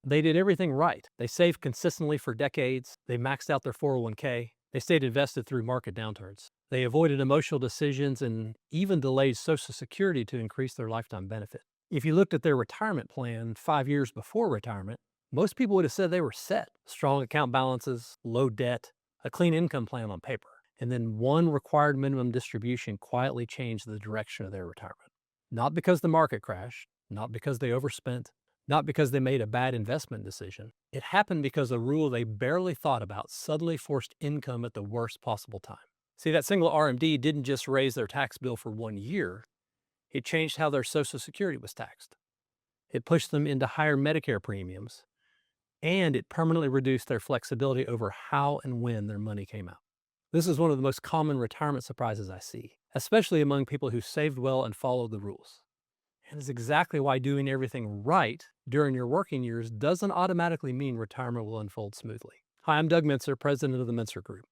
They did everything right. They saved consistently for decades. They maxed out their 401k. They stayed invested through market downturns. They avoided emotional decisions and even delayed Social Security to increase their lifetime benefit. If you looked at their retirement plan 5 years before retirement, most people would have said they were set. Strong account balances, low debt, a clean income plan on paper. And then one required minimum distribution quietly changed the direction of their retirement. Not because the market crashed, not because they overspent, not because they made a bad investment decision. It happened because a rule they barely thought about suddenly forced income at the worst possible time. See, that single RMD didn't just raise their tax bill for 1 year, it changed how their Social Security was taxed. It pushed them into higher Medicare premiums, and it permanently reduced their flexibility over how and when their money came out. This is one of the most common retirement surprises I see, especially among people who saved well and followed the rules. And it's exactly why doing everything right during your working years doesn't automatically mean retirement will unfold smoothly. Hi, I'm Doug Mincer, president of the Mincer Group.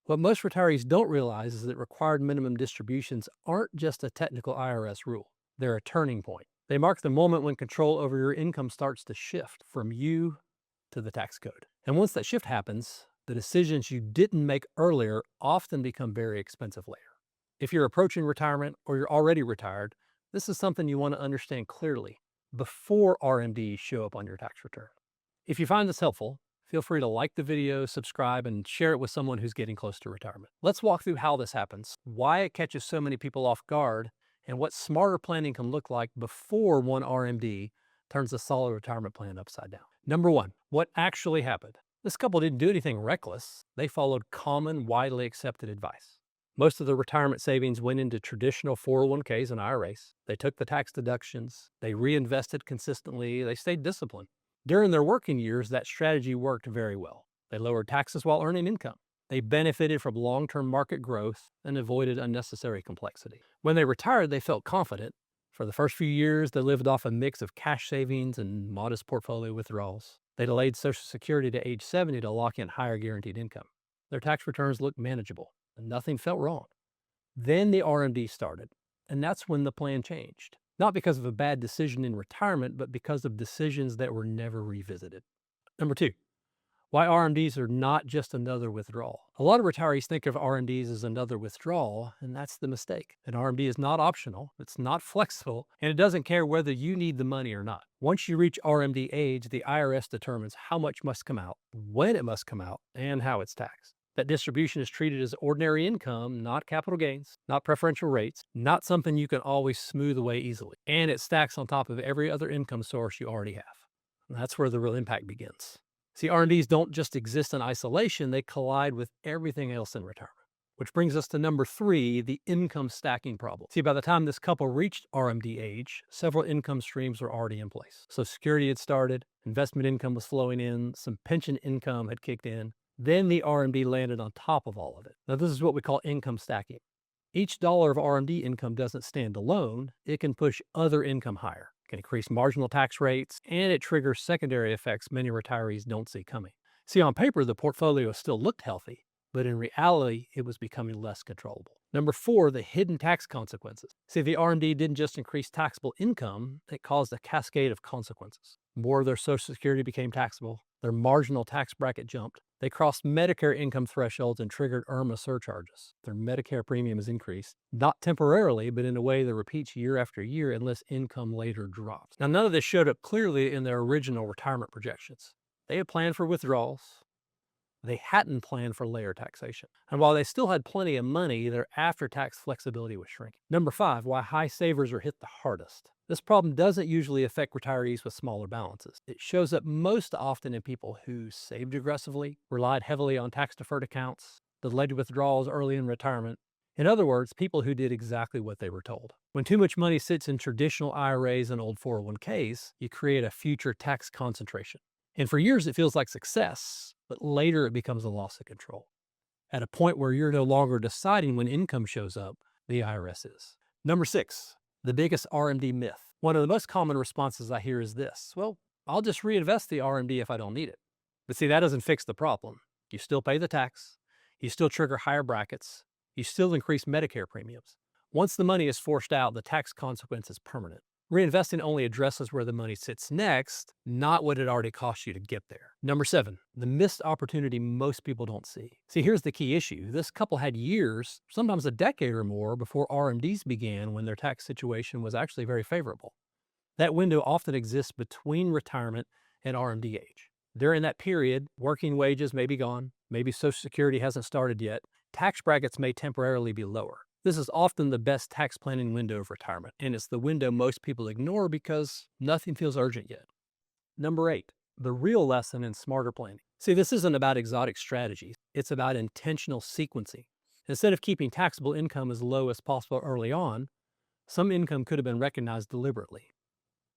What most retirees don't realize is that required minimum distributions aren't just a technical IRS rule. They're a turning point. They mark the moment when control over your income starts to shift from you to the tax code. And once that shift happens, the decisions you didn't make earlier often become very expensive later. If you're approaching retirement or you're already retired, this is something you want to understand clearly before RMDs show up on your tax return. If you find this helpful, feel free to like the video, subscribe, and share it with someone who's getting close to retirement. Let's walk through how this happens, why it catches so many people off guard, and what smarter planning can look like before one RMD turns a solid retirement plan upside down. Number one, what actually happened? This couple didn't do anything reckless. They followed common, widely accepted advice. Most of the retirement savings went into traditional 401ks and IRAs. They took the tax deductions. They reinvested consistently. They stayed disciplined. During their working years, that strategy worked very well. They lowered taxes while earning income. They benefited from long-term market growth and avoided unnecessary complexity. When they retired, they felt confident. For the first few years, they lived off a mix of cash savings and modest portfolio withdrawals. They delayed Social Security to age 70 to lock in higher guaranteed income. Their tax returns looked manageable, and nothing felt wrong. Then the RMD started, and that's when the plan changed. Not because of a bad decision in retirement, but because of decisions that were never revisited. Number two, why RMDs are not just another withdrawal. A lot of retirees think of RMDs as another withdrawal, and that's the mistake. An RMD is not optional, it's not flexible, and it doesn't care whether you need the money or not. Once you reach RMD age, the IRS determines how much must come out, when it must come out, and how it's taxed. That distribution is treated as ordinary income, not capital gains, not preferential rates, not something you can always smooth away easily. And it stacks on top of every other income source you already have. And that's where the real impact begins. See, RMDs don't just exist in isolation, they collide with everything else in retirement. Which brings us to number three, the income stacking problem. See, by the time this couple reached RMD age, several income streams were already in place. So Security had started, investment income was flowing in, some pension income had kicked in. Then the RMD landed on top of all of it. Now, this is what we call income stacking. Each dollar of RMD income doesn't stand alone. It can push other income higher, can increase marginal tax rates, and it triggers secondary effects many retirees don't see coming. See, on paper, the portfolio still looked healthy, but in reality, it was becoming less controllable. Number four, the hidden tax consequences. See, the RMD didn't just increase taxable income, it caused a cascade of consequences. More of their Social Security became taxable, their marginal tax bracket jumped, they crossed Medicare income thresholds and triggered IRMAA surcharges. Their Medicare premium is increased, not temporarily, but in a way that repeats year after year unless income later drops. Now, none of this showed up clearly in their original retirement projections. They had planned for withdrawals. They hadn't planned for layer taxation. And while they still had plenty of money, their after-tax flexibility was shrinking. Number five, why high savers are hit the hardest. This problem doesn't usually affect retirees with smaller balances. It shows up most often in people who saved aggressively, relied heavily on tax-deferred accounts, delayed withdrawals early in retirement. In other words, people who did exactly what they were told. When too much money sits in traditional IRAs and old 401ks, you create a future tax concentration. And for years, it feels like success, but later it becomes a loss of control. At a point where you're no longer deciding when income shows up, the IRS is. Number six, the biggest RMD myth. One of the most common responses I hear is this: well, I'll just reinvest the RMD if I don't need it. But see, that doesn't fix the problem. You still pay the tax, you still trigger higher brackets, you still increase Medicare premiums. Once the money is forced out, the tax consequence is permanent. Reinvesting only addresses where the money sits next, not what it already cost you to get there. Number 7, the missed opportunity most people don't see. See, here's the key issue. This couple had years, sometimes a decade or more, before RMDs began when their tax situation was actually very favorable. That window often exists between retirement and RMD age. During that period, working wages may be gone, maybe Social Security hasn't started yet, tax brackets may temporarily be lower. This is often the best tax planning window of retirement, and it's the window most people ignore because nothing feels urgent yet. Number 8, the real lesson in smarter planning. See, this isn't about exotic strategies. It's about intentional sequencing. Instead of keeping taxable income as low as possible early on, some income could have been recognized deliberately.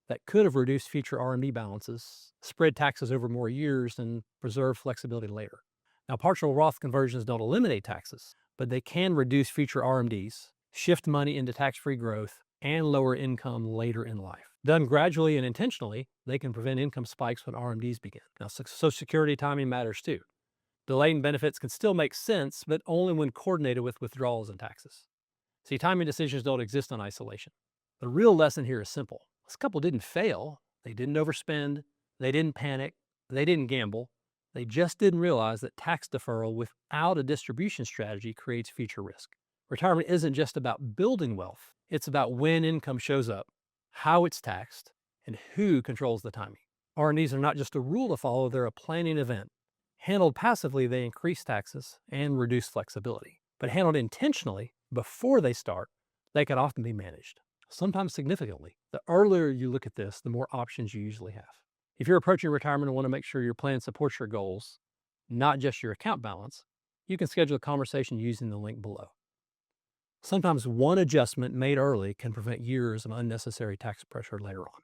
That could have reduced future RMD balances, spread taxes over more years, and preserved flexibility later. Now, partial Roth conversions don't eliminate taxes, but they can reduce future RMDs, shift money into tax-free growth, and lower income later in life. Done gradually and intentionally, they can prevent income spikes when RMDs begin. Now, Social Security timing matters too. Delaying benefits can still make sense, but only when coordinated with withdrawals and taxes. See, timing decisions don't exist in isolation. The real lesson here is simple. This couple didn't fail. They didn't overspend. They didn't panic. They didn't gamble. They just didn't realize that tax deferral without a distribution strategy creates future risk. Retirement isn't just about building wealth. It's about when income shows up, how it's taxed, and who controls the timing. R&Ds are not just a rule to follow, they're a planning event. Handled passively, they increase taxes and reduce flexibility. But handled intentionally, before they start, they can often be managed, sometimes significantly. The earlier you look at this, the more options you usually have. If you're approaching retirement and want to make sure your plan supports your goals, not just your account balance, you can schedule a conversation using the link below. Sometimes one adjustment made early can prevent years of unnecessary tax pressure later on.